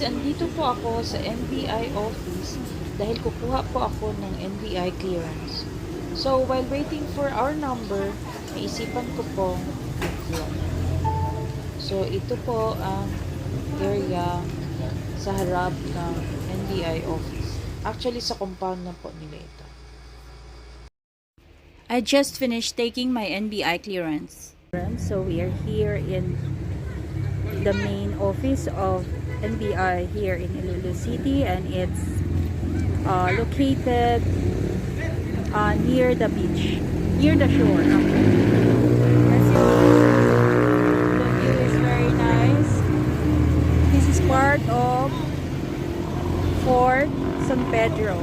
andito po ako sa NBI office dahil kukuha po ako ng NBI clearance. So, while waiting for our number, naisipan ko pong mag-vlog. So, ito po ang area sa harap ng NBI office. Actually, sa compound na po nila ito. I just finished taking my NBI clearance. So we are here in the main office of NBI here in Iloilo City, and it's located near the beach, near the shore. As you see, the view is very nice. This is part of Fort San Pedro.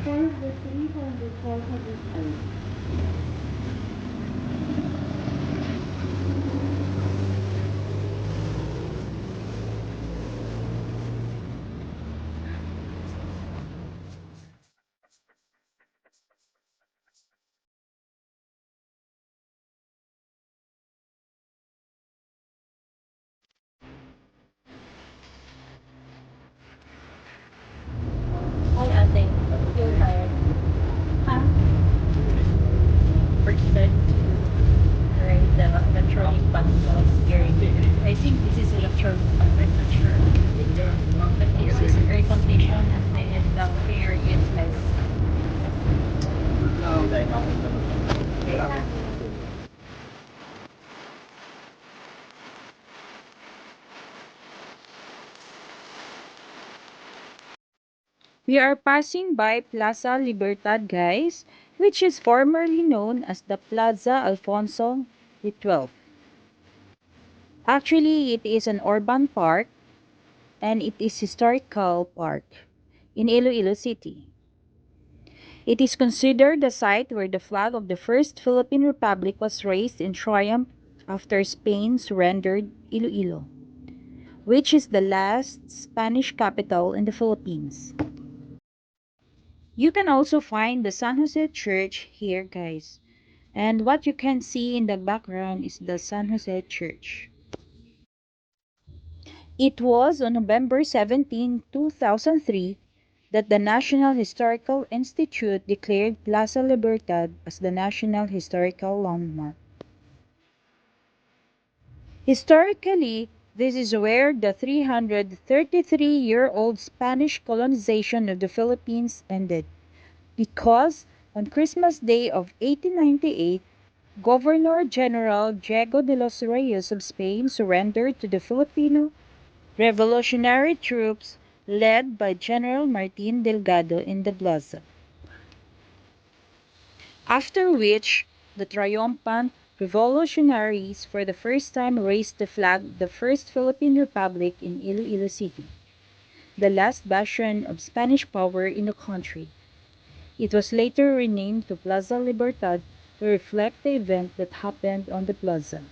For the 300 400 Hi, ate. You're tired. Huh? Prefer to ride the electronic paddle here. I think this is electronic paddle. I'm not sure. But this is air conditioned, and then the air is less. We are passing by Plaza Libertad, guys, which is formerly known as the Plaza Alfonso XII. Actually, it is an urban park, and it is historical park in Iloilo City. It is considered the site where the flag of the First Philippine Republic was raised in triumph after Spain surrendered Iloilo, which is the last Spanish capital in the Philippines. You can also find the San Jose Church here, guys. And what you can see in the background is the San Jose Church. It was on November 17, 2003, that the National Historical Institute declared Plaza Libertad as the National Historical Landmark. Historically, this is where the 333-year-old Spanish colonization of the Philippines ended, because on Christmas Day of 1898, Governor General Diego de los Reyes of Spain surrendered to the Filipino revolutionary troops led by General Martin Delgado in the plaza. After which, the triumphant revolutionaries for the first time raised the flag of the First Philippine Republic in Iloilo City, the last bastion of Spanish power in the country. It was later renamed to Plaza Libertad to reflect the event that happened on the plaza.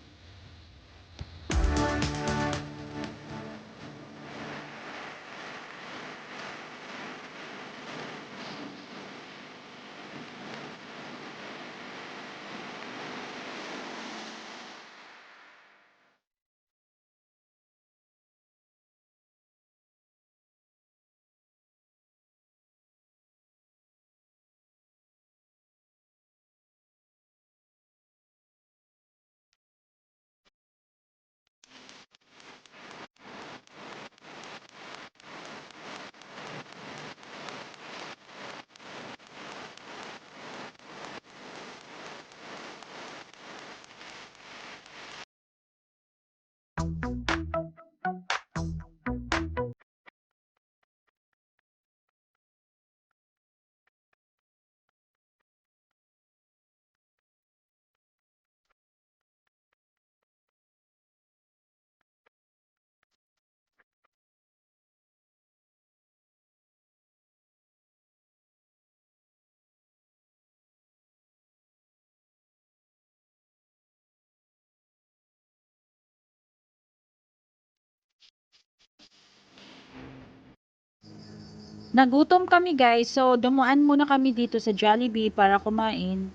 Nagutom kami guys, so dumaan muna kami dito sa Jollibee para kumain.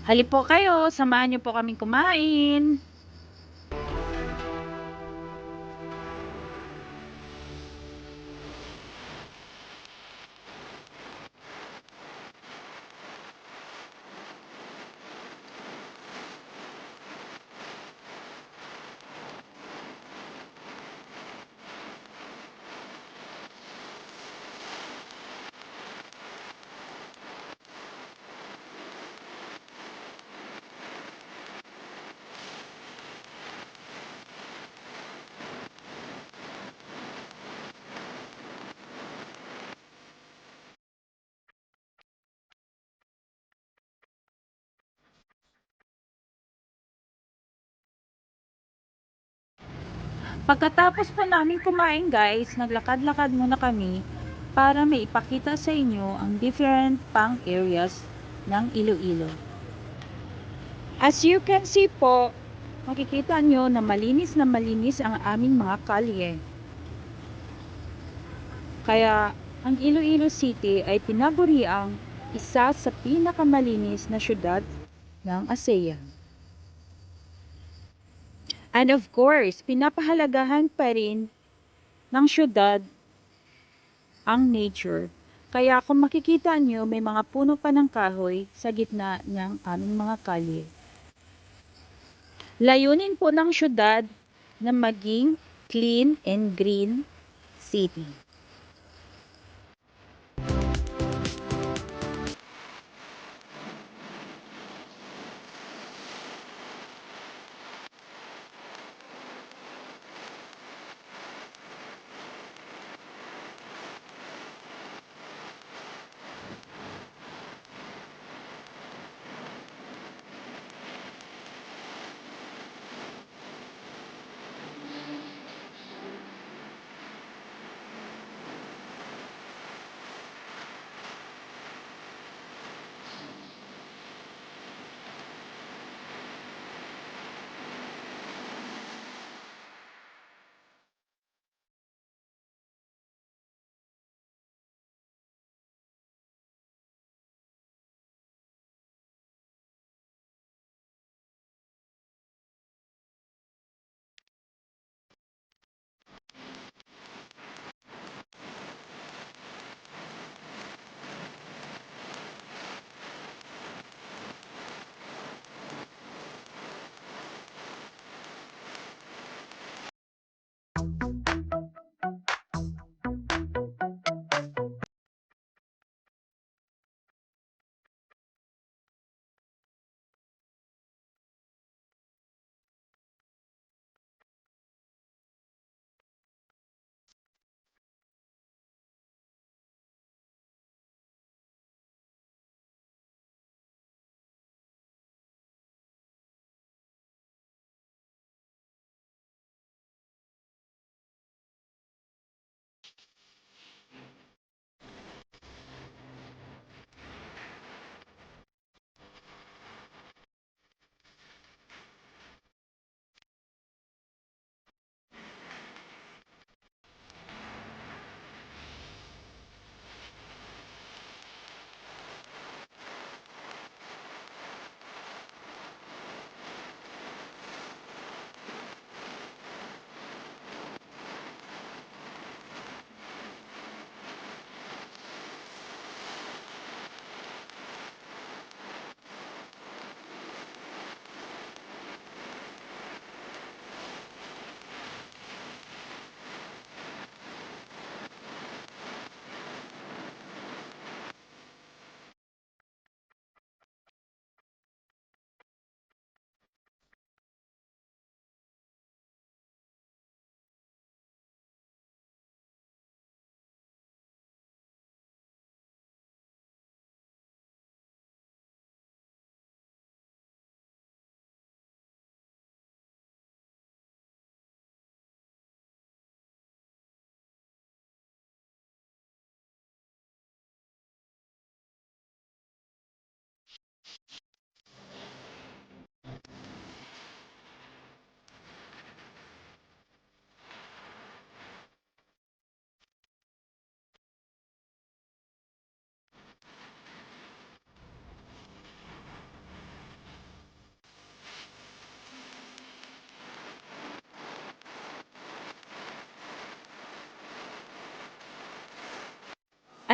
Halip po kayo, samahan niyo po kami kumain. Pagkatapos po namin kumain guys, naglakad-lakad muna kami para maipakita sa inyo ang different pang areas ng Iloilo. As you can see po, makikita nyo na malinis ang aming mga kalye. Kaya ang Iloilo City ay tinaguriang isa sa pinakamalinis na syudad ng ASEAN. And of course, pinapahalagahan pa rin ng syudad ang nature. Kaya kung makikita nyo, may mga puno pa ng kahoy sa gitna ng aming mga kalye. Layunin po ng syudad na maging clean and green city.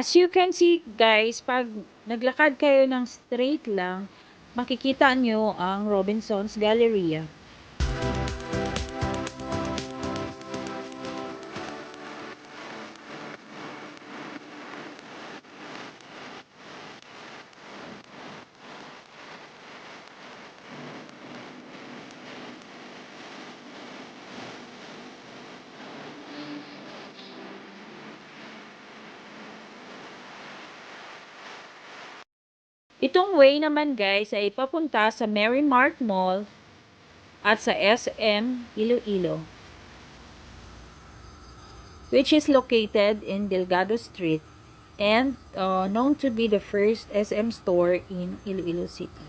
As you can see guys, pag naglakad kayo ng straight lang, makikita nyo ang Robinson's Galleria. Itong way naman guys ay papunta sa Merrimart Mall at sa SM Iloilo, which is located in Delgado Street and known to be the first SM store in Iloilo City.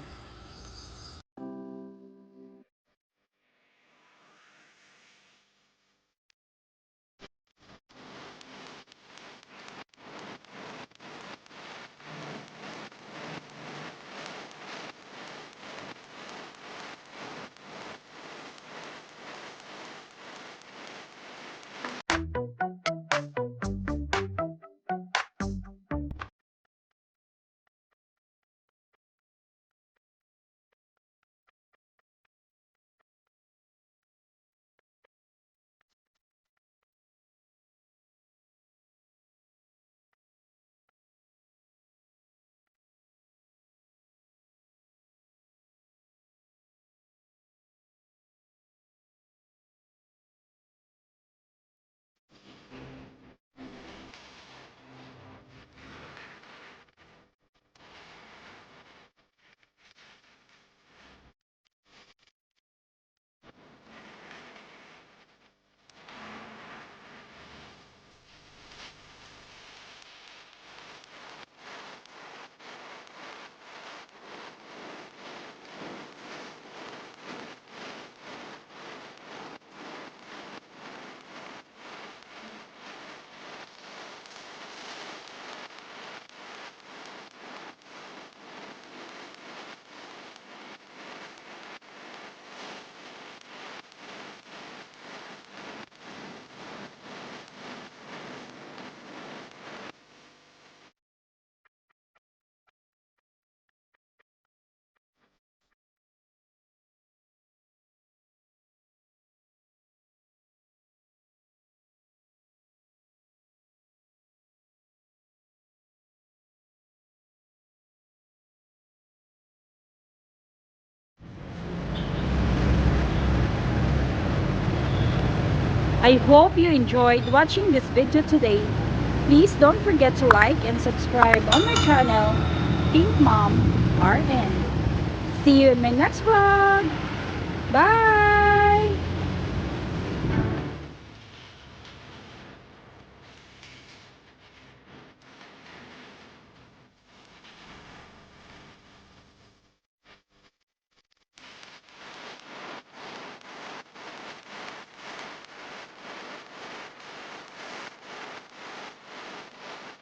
I hope you enjoyed watching this video today. Please don't forget to like and subscribe on my channel, Pink Mom RN. See you in my next vlog. Bye!